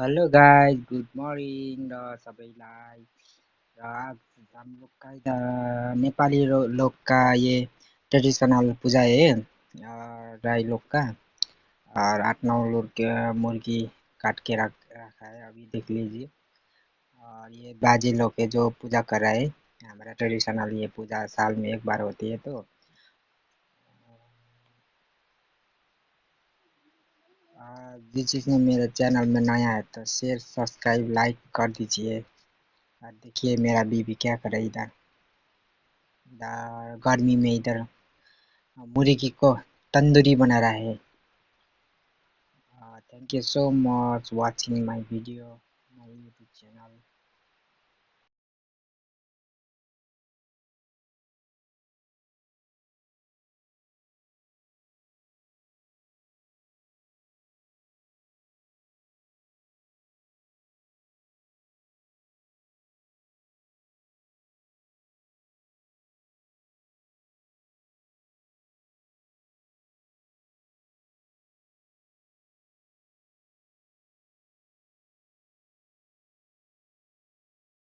Hello guys, good morning र सबैलाई। र आज हम लोग का इधर नेपाली लोग का ये ट्रेडिशनल पूजा है। राई लोग का। और 8-9 लोग के मुर्गी काट के रखा है, अभी देख लीजिए। और ये बाजी लोग है जो पूजा कर रहा है। हमारा ट्रेडिशनल ये पूजा साल में एक बार होती है। तो जिस चीज़ मेरे चैनल में नया है तो शेयर सब्सक्राइब लाइक कर दीजिए। और देखिए मेरा बीबी क्या कर रही है इधर। गर्मी में इधर मुर्गी को तंदूरी बना रहा है। Thank you so much watching my video, my YouTube channel.